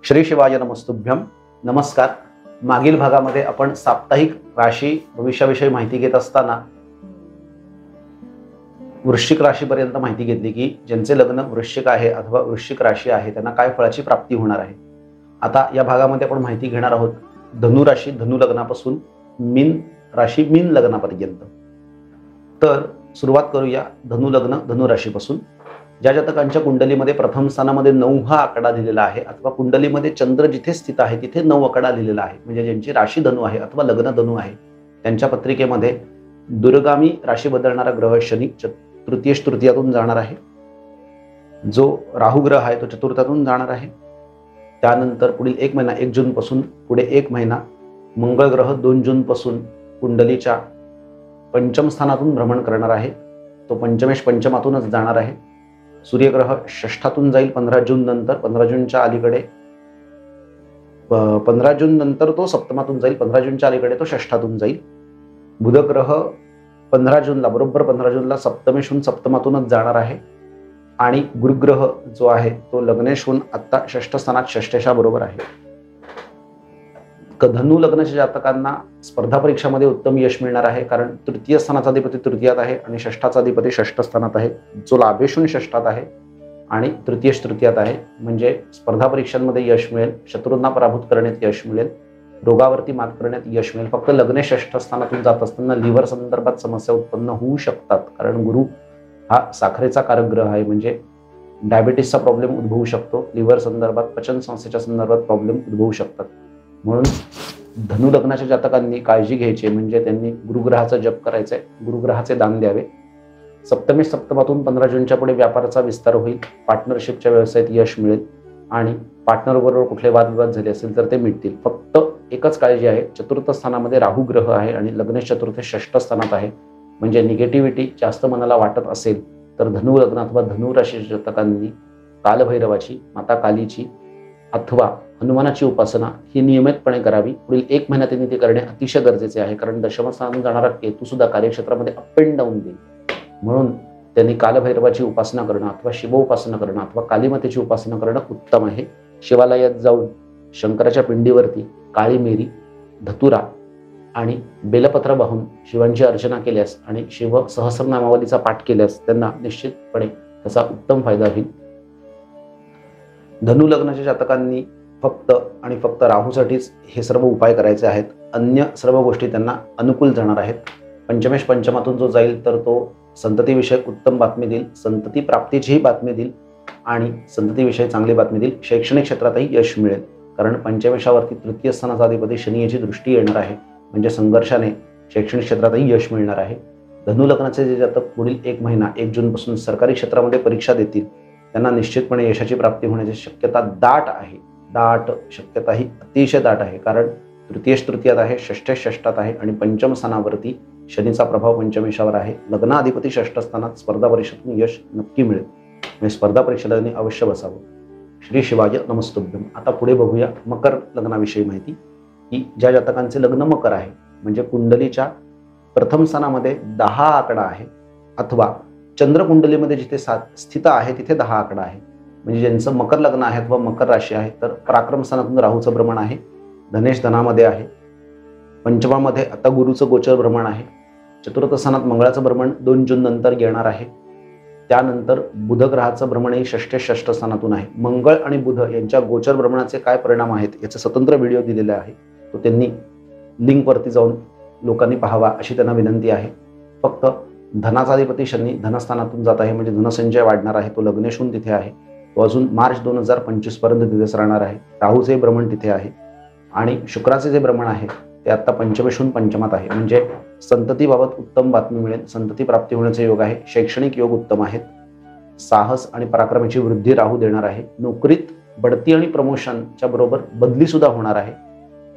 श्री शिवाय नमस्तुभ्यम. नमस्कार. मागील भागामध्ये आपण साप्ताहिक राशी भविष्याविषयी माहिती घेत असताना वृश्चिक राशीपर्यंत माहिती घेतली की ज्यांचे लग्न वृश्चिक आहे अथवा वृश्चिक राशी आहे त्यांना काय फळाची प्राप्ती होणार आहे. आता या भागामध्ये आपण माहिती घेणार आहोत धनु राशी धनु लग्नापासून मीन राशी मीन लग्नापर्यंत. तर सुरुवात करूया धनु लग्न धनु राशीपासून. ज्या जातकांच्या कुंडलीमध्ये प्रथम स्थानामध्ये 9 हा आकडा दिलेला आहे अथवा कुंडलीमध्ये चंद्र जिथे स्थित आहे तिथे 9 आकडा लिहिलेला आहे, म्हणजे ज्यांची राशी धनु आहे अथवा लग्न धनु आहे त्यांच्या पत्रिकेमध्ये दूरगामी राशी बदलणारा ग्रह शनी तृतीयातून जाणार आहे. जो राहू ग्रह आहे तो चतुर्थातून जाणार आहे. त्यानंतर पुढील 1 महिना 1 जून पासून पुढे 1 महिना मंगळ ग्रह 2 जून पासून कुंडलीच्या पंचम स्थानातून भ्रमण करणार आहे. तो पंचमेश पंचमातूनच जाणार आहे. सूर्यग्रह षष्ठातून जाईल 15 जून नंतर. 15 जूनच्या अलीकडे 15 जून नंतर तो सप्तमातून जाईल. 15 जूनच्या अलीकडे तो षष्ठातून जाईल. बुध ग्रह 15 जूनला बरोबर 15 जूनला सप्तमेशून सप्तमातूनच जाणार आहे. आणि गुरुग्रह जो आहे तो लग्नेशहून आत्ता षष्ठ स्थानात षष्ठेशा बरोबर आहे. धनु लग्नाच्या जातकांना स्पर्धा परीक्षामध्ये उत्तम यश मिळणार आहे, कारण तृतीय स्थानाचा अधिपती तृतीयात आहे आणि षष्ठाचा अधिपती षष्ठ स्थानात आहे. जो लाभेशून षष्ठात आहे आणि तृतीयश तृतीयात आहे, म्हणजे स्पर्धा परीक्षांमध्ये यश मिळेल. शत्रूंना पराभूत करण्यात यश मिळेल. रोगावरती मात करण्यात यश मिळेल. फक्त लग्ने षष्ठ स्थानातून जात असताना लिव्हर संदर्भात समस्या उत्पन्न होऊ शकतात, कारण गुरु हा साखरेचा कारक ग्रह आहे, म्हणजे डायबिटीसचा प्रॉब्लेम उद्भवू शकतो. लिव्हर संदर्भात पचन संस्थेच्या संदर्भात प्रॉब्लेम उद्भवू शकतात. म्हणून धनु लग्नाच्या जातकांनी काळजी घ्यायची, म्हणजे त्यांनी गुरुग्रहाचा जप करायचा आहे, गुरुग्रहाचे दान द्यावे. सप्तमेश सप्तमातून 15 जूनच्या पुढे व्यापाराचा विस्तार होईल. पार्टनरशिपच्या व्यवसायात यश मिळेल आणि पार्टनरबरोबर कुठले वादविवाद झाले असेल तर ते मिटतील. फक्त एकच काळजी आहे, चतुर्थ स्थानामध्ये राहू ग्रह आहे आणि लग्नेश चतुर्थ षष्ठ स्थानात आहे, म्हणजे निगेटिव्हिटी जास्त मनाला वाटत असेल तर धनु लग्न अथवा धनु राशीच्या जातकांनी कालभैरवाची, माता कालीची अथवा हनुमानाची उपासना ही नियमितपणे करावी. पुढील 1 महिना त्यांनी ते करणे अतिशय गरजेचे आहे, कारण दशमस्थानातून जाणारा केतू सुद्धा कार्यक्षेत्रामध्ये अप अँड डाऊन देईल. म्हणून त्यांनी कालभैरवाची उपासना करणं अथवा शिव उपासना करणं अथवा कालीमातेची उपासना करणं उत्तम आहे. शिवालयात जाऊन शंकराच्या पिंडीवरती काळी मिरी, धतुरा आणि बेलपत्र वाहून शिवांची अर्चना केल्यास आणि शिव सहस्रनामावलीचा पाठ केल्यास त्यांना निश्चितपणे त्याचा उत्तम फायदा होईल. धनु लग्नाच्या जातकांनी फक्त आणि फक्त राहूसाठीच हे सर्व उपाय करायचे आहेत. अन्य सर्व गोष्टी त्यांना अनुकूल जाणार आहेत. पंचमेश पंचमातून जो जाईल तर तो संततीविषयक उत्तम बातमी देईल, संतती प्राप्तीचीही बातमी देईल आणि संततीविषयी चांगली बातमी देईल. शैक्षणिक क्षेत्रातही यश मिळेल, कारण पंचमेशावरती तृतीय स्थानाचा अधिपती शनी याची दृष्टी येणार आहे, म्हणजे संघर्षाने शैक्षणिक क्षेत्रातही यश मिळणार आहे. धनु लग्नाचे जे जातक पुढील 1 महिना 1 जून पासून सरकारी क्षेत्रामध्ये परीक्षा देतील त्यांना निश्चितपणे यशाची प्राप्ती होण्याची शक्यता दाट आहे. दाट शक्यता ही अतिशय दाट आहे, कारण तृतीयात आहे, षष्ठात आहे आणि पंचम स्थानावरती शनीचा प्रभाव पंचमेशावर आहे. लग्नाधिपती षष्ठ स्थानात. स्पर्धा परीक्षेतून यश नक्की मिळेल, म्हणजे स्पर्धा परीक्षेला त्यांनी अवश्य बसावं. श्री शिवाय नमस्तुभ्यम. आता पुढे बघूया मकर लग्नाविषयी माहिती, की ज्या जातकांचे लग्न मकर आहे, म्हणजे कुंडलीच्या प्रथम स्थानामध्ये 10 आकडा आहे अथवा चंद्र कुंडलीमध्ये जिथे स्थित आहे तिथे 10 आकडा आहे, म्हणजे ज्यांचं मकर लग्न आहे अथवा मकर राशी आहे तर पराक्रम स्थानातून राहूचं भ्रमण आहे. धनेश धनामध्ये आहे. पंचमामध्ये आता गुरुचं गोचर भ्रमण आहे. चतुर्थ स्थानात मंगळाचं भ्रमण 2 जून नंतर येणार आहे. त्यानंतर बुध ग्रहाचं भ्रमणही षष्ठ स्थानातून आहे. मंगळ आणि बुध यांच्या गोचर भ्रमणाचे काय परिणाम आहेत याचे स्वतंत्र व्हिडिओ दिलेले आहे, तो त्यांनी लिंकवरती जाऊन लोकांनी पाहावा अशी त्यांना विनंती आहे. फक्त धनाचा अधिपती शनी धनस्थानातून जात आहे, म्हणजे धनसंचय वाढणार आहे. तो लग्नेशून तिथे आहे. तो अजून मार्च 2025 पर्यंत तिथेच राहणार आहे. राहूचे भ्रमण तिथे आहे आणि शुक्राचे जे भ्रमण आहे ते आता पंचमेशून पंचमात आहे, म्हणजे संततीबाबत उत्तम बातमी मिळेल. संतती प्राप्ती होण्याचे योग आहे. शैक्षणिक योग उत्तम आहेत. साहस आणि पराक्रमाची वृद्धी राहू देणार आहे. नोकरीत बढती आणि प्रमोशनच्या बरोबर बदली सुद्धा होणार आहे.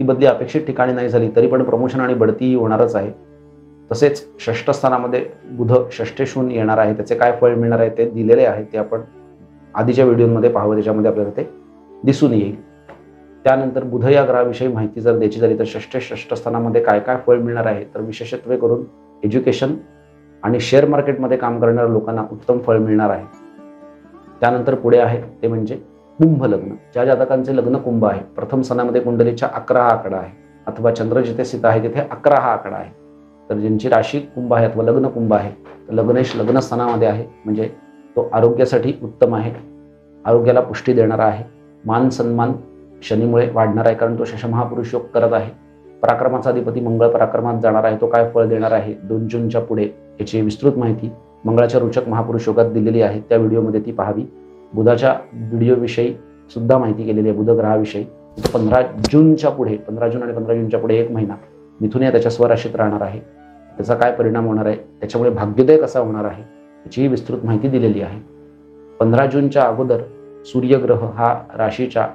ती बदली अपेक्षित ठिकाणी नाही झाली तरी पण प्रमोशन आणि बढती होणारच आहे. तसेच षष्ठ स्थानामध्ये बुध षष्ठेशून येणार आहे. त्याचे काय फळ मिळणार आहे ते दिलेले आहे, ते आपण आधीच्या व्हिडिओमध्ये पाहावं, त्याच्यामध्ये आपल्याला ते दिसून येईल. त्यानंतर बुध या ग्रहाविषयी माहिती जर द्यायची झाली तर षष्ठ स्थानामध्ये काय काय फळ मिळणार आहे, तर विशेषत्वे करून एज्युकेशन आणि शेअर मार्केटमध्ये काम करणाऱ्या लोकांना उत्तम फळ मिळणार आहे. त्यानंतर पुढे आहे ते म्हणजे कुंभ लग्न, ज्या जातकांचे लग्न कुंभ आहे, प्रथम स्थानामध्ये कुंडलीच्या 11 हा आकडा आहे, अथवा चंद्र जिथे स्थित आहे तिथे 11 हा आकडा आहे, तर ज्यांची राशी कुंभ आहे अथवा लग्न कुंभ आहे, तर लग्नेश लग्न स्थानामध्ये आहे, म्हणजे तो आरोग्यासाठी उत्तम आहे, आरोग्याला पुष्टी देणारा आहे, मान सन्मान शनीमुळे वाढणार आहे, कारण तो शश महापुरुष योग करत आहे. पराक्रमाचा अधिपती मंगळ पराक्रमात जाणार आहे, तो काय फळ देणार आहे 2 जूनच्या पुढे याची विस्तृत माहिती मंगळाच्या रोचक महापुरुष योगात दिलेली आहे, त्या व्हिडिओमध्ये ती पाहावी. बुधाच्या व्हिडिओविषयी सुद्धा माहिती केलेली आहे, बुध ग्रहाविषयी. 15 जूनच्या पुढे, 15 जून आणि 15 जूनच्या पुढे 1 महिना मिथुन या त्याच्या स्वराशीत राहणार आहे, त्याचा काय परिणाम होणार आहे, त्याच्यामुळे भाग्योदय कसा होणार आहे याचीही विस्तृत माहिती दिलेली आहे. 15 जूनच्या अगोदर सूर्यग्रह हा राशीच्या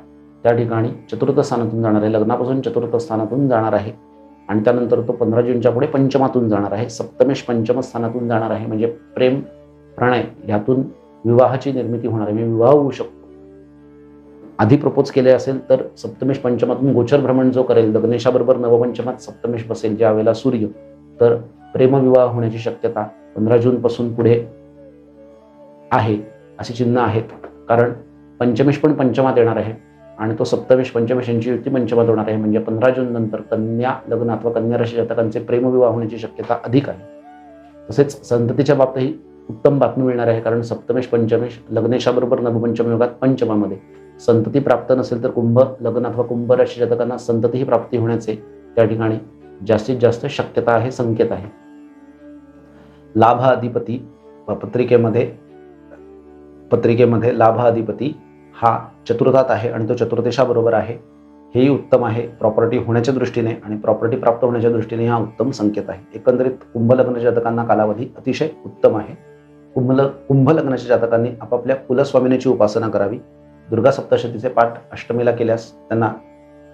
त्या ठिकाणी चतुर्थ स्थानातून जाणार आहे, लग्नापासून चतुर्थ स्थानातून जाणार आहे, आणि त्यानंतर तो 15 जूनच्या पुढे पंचमातून जाणार आहे, सप्तमेश पंचम स्थानातून जाणार आहे, म्हणजे प्रेम प्रणय यातून विवाहाची निर्मिती होणार आहे, विवाह होऊ शकतो. आधी प्रपोज केले असेल तर सप्तमेश पंचमातून गोचर भ्रमण जो करेल, लग्नेशाबरोबर नवपंचमात सप्तमेश बसेल ज्या वेळेला सूर्य, तर प्रेमविवाह होण्याची शक्यता 15 जून पासून पुढे आहे अशी चिन्ह आहेत, कारण पंचमेश पण पंचमात येणार आहे आणि तो सप्तमेश पंचमेश यांची युती पंचमात होणार आहे, म्हणजे 15 जून नंतर कन्या लग्न अथवा कन्या राशी जातकांचे प्रेमविवाह होण्याची शक्यता अधिक आहे. तसेच संततीच्या बाबतीतही उत्तम बातमी मिळणार आहे, कारण सप्तमेश पंचमेश लग्नेशाबरोबर नवपंचम योगात पंचमामध्ये संतती प्राप्त नसेल तर कुंभ लग्न अथवा कुंभ राशी जातकांना संततीही प्राप्ती होण्याचे त्या ठिकाणी जास्तीत जास्त शक्यता आहे, संकेत आहे. लाभ अधिपती पत्रिकेमध्ये लाभ अधिपती हा चतुर्थात आहे आणि तो चतुर्दशाबरोबर आहे, हेही उत्तम आहे प्रॉपर्टी होण्याच्या दृष्टीने आणि प्रॉपर्टी प्राप्त होण्याच्या दृष्टीने हा उत्तम संकेत आहे. एकंदरीत कुंभ लग्नाच्या जातकांना कालावधी अतिशय उत्तम आहे. कुंभ लग्नाच्या जातकांनी आपापल्या कुलस्वामिनीची उपासना करावी. दुर्गा सप्तशतीचे पाठ अष्टमीला केल्यास त्यांना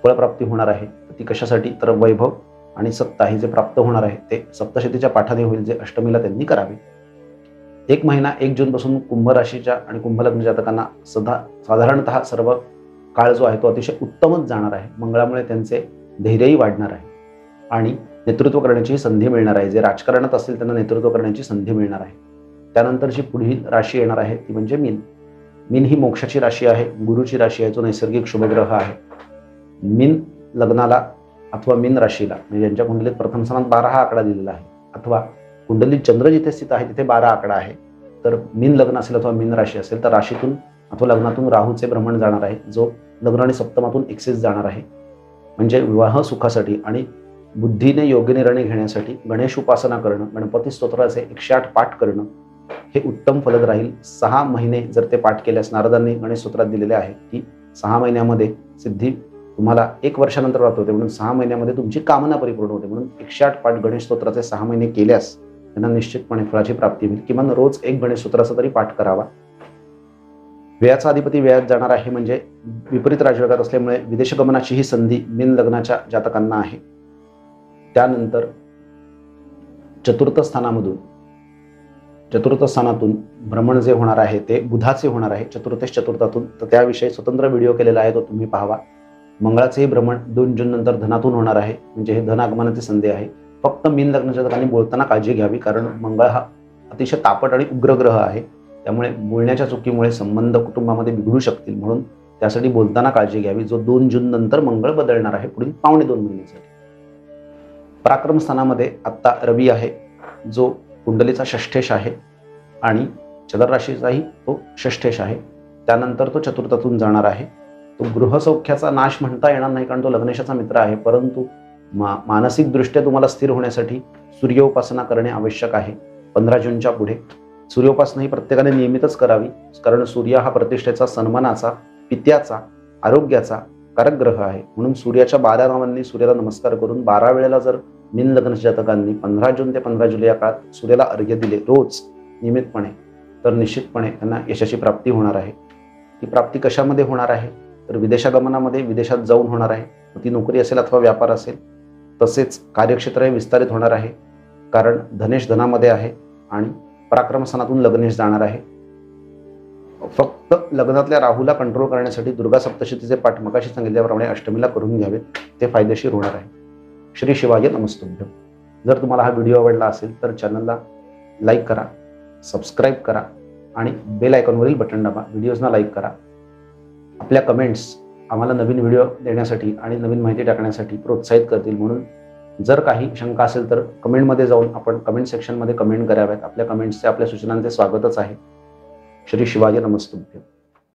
फळप्राप्ती होणार आहे. ती कशासाठी, तर वैभव आणि सत्ता हे जे प्राप्त होणार आहे ते सप्तशतीच्या पाठाने होईल, जे अष्टमीला त्यांनी करावे. 1 महिना 1 जून पासून कुंभ राशीच्या आणि कुंभ लग्न जातकांना साधारणतः सर्व काळ जो आहे तो अतिशय उत्तमच जाणार आहे. मंगळामुळे त्यांचे धैर्यही वाढणार आहे आणि नेतृत्व करण्याची संधी मिळणार आहे. जे राजकारणात असतील त्यांना नेतृत्व करण्याची संधी मिळणार आहे. त्यानंतरची पुढील राशी येणार आहे ती म्हणजे मीन. मीन ही मोक्षाची राशी आहे, गुरुची राशी आहे, जो नैसर्गिक शुभग्रह आहे. मीन लग्नाला अथवा मीन राशीला म्हणजे ज्यांच्या कुंडलीत प्रथम स्थानात 12 हा आकडा दिलेला आहे, अथवा कुंडलीत चंद्र जिथे स्थित आहे तिथे 12 आकडा आहे, तर मीन लग्न असेल अथवा मीन राशी असेल तर राशीतून अथवा लग्नातून राहूचे भ्रमण जाणार आहे, जो लग्न आणि सप्तमातून एक्सेस जाणार आहे. म्हणजे विवाह सुखासाठी आणि बुद्धीने योग्य निर्णय घेण्यासाठी गणेश उपासना करणं, गणपती स्तोत्राचे 108 पाठ करणं हे उत्तम फलद राहील. 6 महिने जर ते पाठ केल्यास, नारदांनी गणेश स्तोत्रात दिलेले आहे की 6 महिन्यामध्ये सिद्धी तुम्हाला 1 वर्षानंतर प्राप्त होते, म्हणून 6 महिन्यामध्ये तुमची कामना परिपूर्ण होते. म्हणून 108 पाठ गणेश स्तोत्राचे 6 महिने केल्यास त्यांना निश्चितपणे फळाची प्राप्ती होईल. किमान रोज 1 गणेश स्तोत्राचा तरी पाठ करावा. व्ययाचा अधिपती व्ययात जाणार आहे, म्हणजे विपरीत राजयोगात असल्यामुळे विदेश गमनाची ही संधी मीन लग्नाच्या जातकांना आहे. त्यानंतर चतुर्थ स्थानातून भ्रमण जे होणार आहे ते बुधाचे होणार आहे, चतुर्थातून. तर त्याविषयी स्वतंत्र व्हिडिओ केलेला आहे, तो तुम्ही पाहावा. मंगळाचेही भ्रमण 2 जून नंतर धनातून होणार आहे, म्हणजे हे धन आगमनाची संधी आहे. फक्त मीन लग्नाच्या जातकांनी बोलताना काळजी घ्यावी, कारण मंगळ हा अतिशय तापट आणि उग्र ग्रह आहे. त्यामुळे बोलण्याच्या चुकीमुळे संबंध कुटुंबामध्ये बिघडू शकतील, म्हणून त्यासाठी बोलताना काळजी घ्यावी. जो 2 जून नंतर मंगळ बदलणार आहे पुढील 2.5 महिन्यासाठी. पराक्रम स्थानामध्ये आत्ता रवी आहे, जो कुंडलीचा षष्ठेश आहे आणि चंद्र राशीचाही तो षष्ठेश आहे. त्यानंतर तो चतुर्थातून जाणार आहे. तो गृहसौख्याचा नाश म्हणता येणार नाही, कारण तो लग्नेशाचा मित्र आहे, परंतु मानसिकदृष्ट्या तुम्हाला स्थिर होण्यासाठी सूर्योपासना करणे आवश्यक आहे. 15 जूनच्या पुढे सूर्योपासना ही प्रत्येकाने नियमितच करावी, कारण सूर्य हा प्रतिष्ठेचा, सन्मानाचा, पित्याचा, आरोग्याचा कारक ग्रह आहे. म्हणून सूर्याच्या 12 नावांनी सूर्याला नमस्कार करून 12 वेळेला जर मीन लग्नाच्या जातकांनी 15 जून ते 15 जुलै या काळात सूर्याला अर्घ्य दिले रोज नियमितपणे, तर निश्चितपणे त्यांना यशाची प्राप्ती होणार आहे. ती प्राप्ती कशामध्ये होणार आहे, तर विदेशागमनामध्ये, विदेशात जाऊन होणार आहे. ती नोकरी असेल अथवा व्यापार असेल. तसेच कार्यक्षेत्र हे विस्तारित होणार आहे, कारण धनेश धनामध्ये आहे आणि पराक्रम स्थानातून लग्नेश जाणार आहे. फक्त लग्नातल्या राहूला कंट्रोल करण्यासाठी दुर्गा सप्तशतीचे पाठ मगाशी सांगितल्याप्रमाणे अष्टमीला करून घ्यावेत, ते फायदेशीर होणार आहे. श्री शिवाय नमस्तुभ्यं. जर तुम्हाला हा व्हिडिओ आवडला असेल तर चॅनलला लाईक करा, सबस्क्राईब करा आणि बेल आयकॉनवरील बटन दाबा. व्हिडिओजना लाईक करा. आपल्या कमेंट्स आम्हाला नवीन व्हिडिओ देण्यासाठी आणि नवीन माहिती टाकण्यासाठी प्रोत्साहित करतील. म्हणून जर काही शंका असेल तर कमेंटमध्ये जाऊन आपण कमेंट सेक्शनमध्ये कमेंट कराव्यात. आपल्या कमेंट्सचे, आपल्या सूचनांचे स्वागतच आहे. श्री शिवाजी नमस्तुभ्यं.